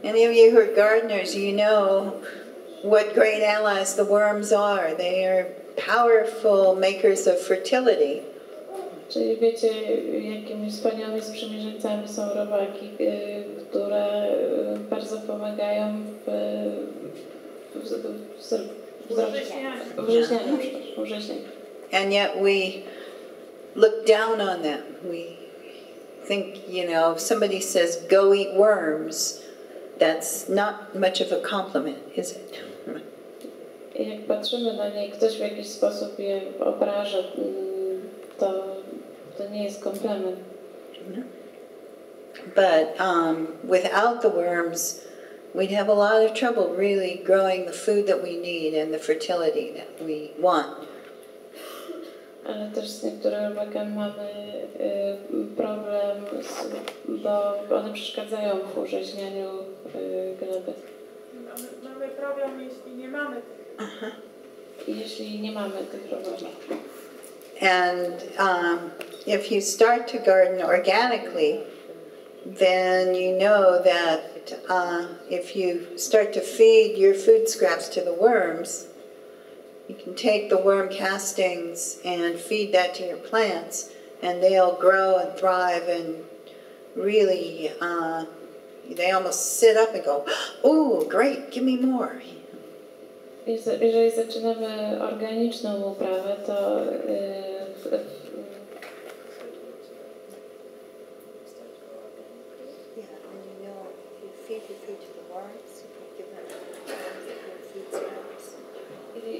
Any of you who are gardeners, you know what great allies the worms are. They are powerful makers of fertility. Czyli wiecie, jakimi wspaniałymi sprzymierzeńcami są robaki, które bardzo pomagają w wrześnianiu. And yet we look down on them. We think, if somebody says, go eat worms, that's not much of a compliment, is it? I jak patrzymy na nie i ktoś w jakiś sposób je obraża, to nie jest komplement. But without the worms, we'd have a lot of trouble really growing the food that we need and the fertility that we want. Ale też z niektórymi robakami mamy problem, bo one przeszkadzają w urzeźnianiu gleby. Mamy problem, jeśli nie mamy tych. Jeśli nie mamy tych robaków. And if you start to garden organically, then you know that if you start to feed your food scraps to the worms, you can take the worm castings and feed that to your plants, and they'll grow and thrive and really, they almost sit up and go, "Ooh, great, give me more." Jeżeli zaczynamy organiczną uprawę, to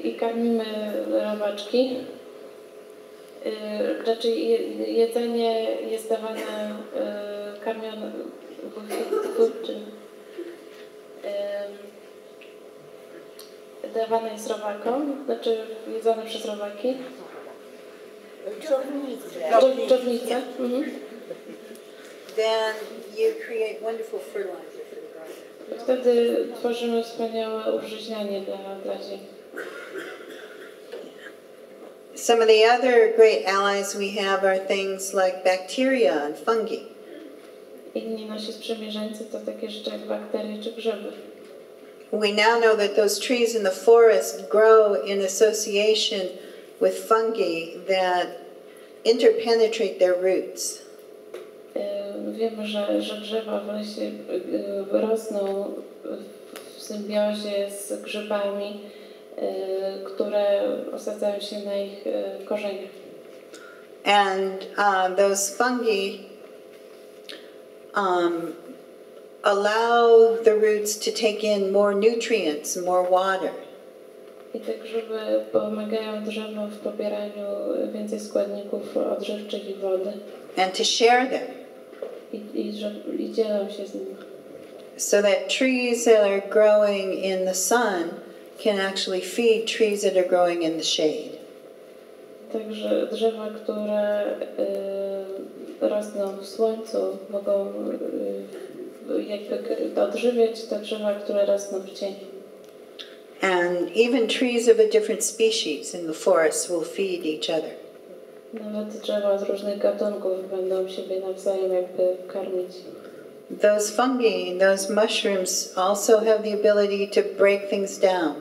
i karmimy robaczki. Raczej jedzenie jest dawane, karmione, dawane jest robakom, znaczy jedzone przez robaki. Dżownice. Then you create wonderful fertilizer for the garden. Wtedy tworzymy wspaniałe użyźnianie dla ziemi. Some of the other great allies we have are things like bacteria and fungi. Inni nasi sprzymierzeńcy to takie rzeczy jak bakterie czy grzyby. We now know that those trees in the forest grow in association with fungi that interpenetrate their roots. Wiemy, że drzewa w lesie rosną w symbiozie z grzybami, które osadzają się na ich korzeniach. And those fungi allow the roots to take in more nutrients, more water. I te grzyby pomagają drzewom w pobieraniu więcej składników odżywczych i wody. And to share them. I dzielą się z nimi. So that trees that are growing in the sun can actually feed trees that are growing in the shade. Także drzewa, które rosną w słońcu, mogą jakby odżywiać te drzewa, które rosną w cieniu. And even trees of a different species in the forest will feed each other. Nawet drzewa z różnych gatunków będą siebie nawzajem jakby karmić. Those fungi, those mushrooms also have the ability to break things down.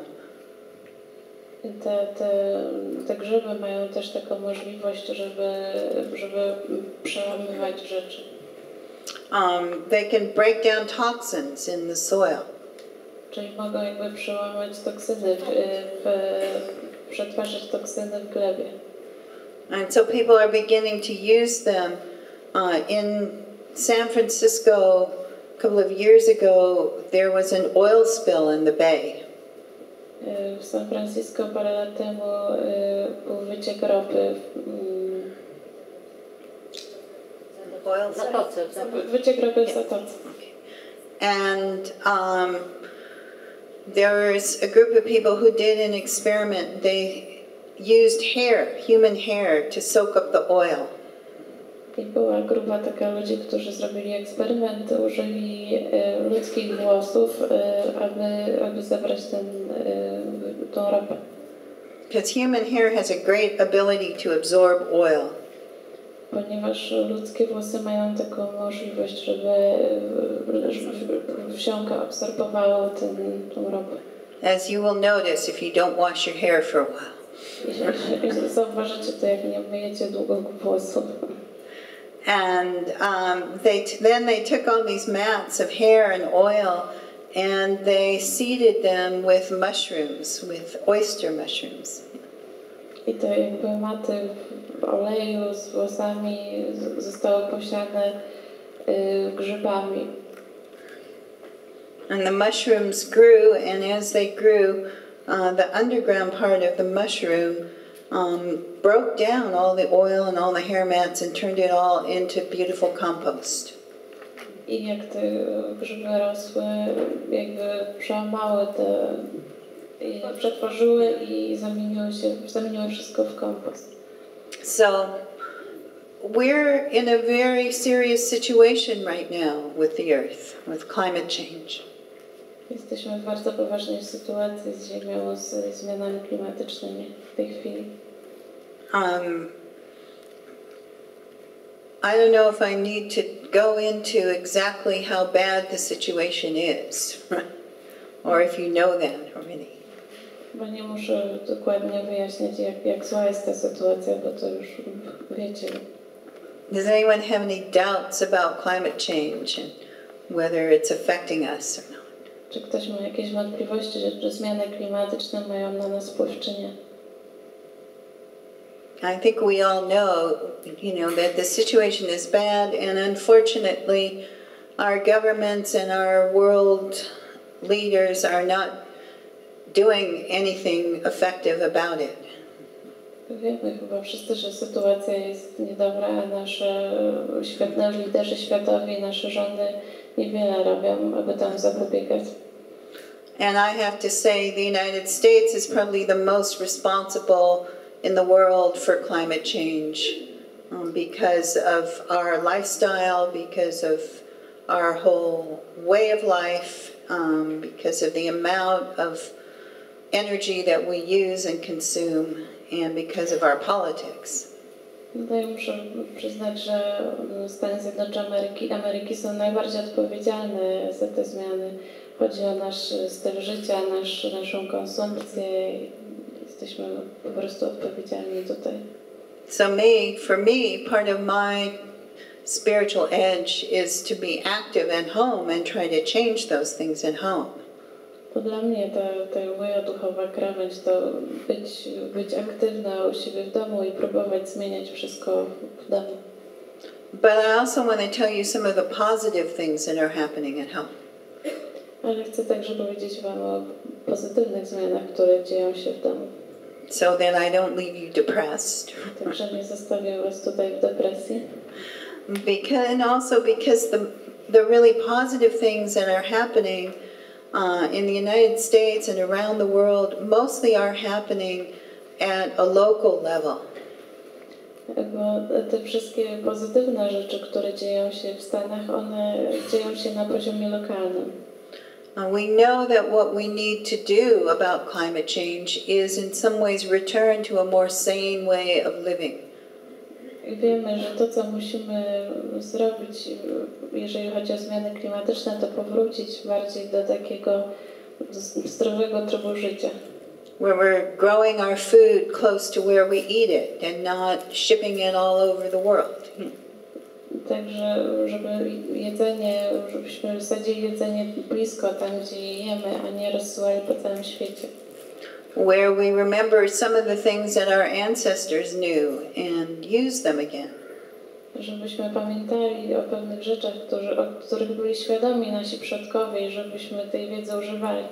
Te grzyby mają też taką możliwość, żeby przełamywać rzeczy. They can break down toxins in the soil. Czyli mogą jakby przełamać toksyny, przetwarzać toksyny w glebie. And so people are beginning to use them. In San Francisco, a couple of years ago, there was an oil spill in the bay. W San Francisco parę lat temu był wyciek ropy. Wyciek ropy w zatoce. And there was a group of people who did an experiment. They used hair, human hair, to soak up the oil. I była grupa taka ludzi, którzy zrobili eksperyment, użyli ludzkich włosów, aby zebrać tą ropę. Because human hair has a great ability to absorb oil. ponieważ ludzkie włosy mają taką możliwość, żeby wsiąka absorbowało tą ropę. As you will notice if you don't wash your hair for a while. Jeśli zauważycie to, jak nie myjecie długo włosów. And then they took all these mats of hair and oil and they seeded them with mushrooms, with oyster mushrooms. I to jakby maty w oleju z włosami zostały posiane grzybami. And the mushrooms grew, and as they grew, the underground part of the mushroom broke down all the oil and all the hair mats and turned it all into beautiful compost. I jak te grzyby rosły, jakby przełamały i przetworzyły i zamieniły wszystko w kompost. So we're in a very serious situation right now with the earth, with climate change. Jesteśmy w bardzo poważnej sytuacji z Ziemią, z zmianami klimatycznymi w tej chwili. I don't know if I need to go into exactly how bad the situation is, or if you know that already. Bo nie muszę dokładnie wyjaśniać, jak zła jest ta sytuacja, bo to już wiecie. Does anyone have any doubts about climate change and whether it's affecting us or not? Czy ktoś ma jakieś wątpliwości, że zmiany klimatyczne mają na nas wpływ, czy nie? I think we all know, that the situation is bad, and unfortunately, our governments and our world leaders are not doing anything effective about it. Wiemy chyba wszyscy, że sytuacja jest niedobra, a nasze liderzy światowi, nasze rządy niewiele robią, aby temu zapobiegać. And I have to say the United States is probably the most responsible in the world for climate change because of our lifestyle, because of our whole way of life, because of the amount of energy that we use and consume, and because of our politics. Tutaj muszę przyznać, że Stany Zjednoczone Ameryki są najbardziej odpowiedzialne za te zmiany. Chodzi o nasz styl życia, naszą konsumpcję. Jesteśmy po prostu odpowiedzialni tutaj. So for me, part of my spiritual edge is to be active at home and try to change those things at home. To dla mnie ta moja duchowa krawędź to być aktywna u siebie w domu i próbować zmieniać wszystko w domu. But I also want to tell you some of the positive things that are happening at home. Ale chcę także powiedzieć Wam o pozytywnych zmianach, które dzieją się w domu. So that I don't leave you depressed. Także nie zostawię Was tutaj w depresji. And also because the really positive things that are happening in the United States and around the world mostly are happening at a local level. Bo te wszystkie pozytywne rzeczy, które dzieją się w Stanach, one dzieją się na poziomie lokalnym. We know that what we need to do about climate change is in some ways return to a more sane way of living. I wiemy, że to, co musimy zrobić, jeżeli chodzi o zmiany klimatyczne, to powrócić bardziej do takiego zdrowego trybu życia. Where we're growing our food close to where we eat it and not shipping it all over the world. Także, żebyśmy sadzili jedzenie blisko tam, gdzie je jemy, a nie rozsyłali po całym świecie. Where we remember some of the things that our ancestors knew and use them again. Żebyśmy pamiętali o pewnych rzeczach, o których byli świadomi nasi przodkowie i żebyśmy tej wiedzy używali.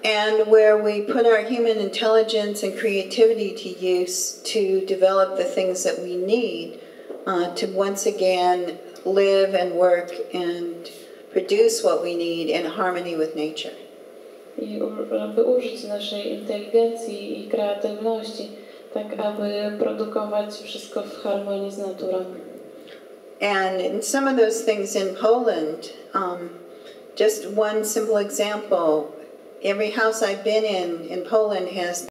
And where we put our human intelligence and creativity to use to develop the things that we need to once again live and work and produce what we need in harmony with nature. I aby użyć naszej inteligencji i kreatywności, tak aby produkować wszystko w harmonii z naturą. And some of those things in Poland, just one simple example, every house I've been in Poland has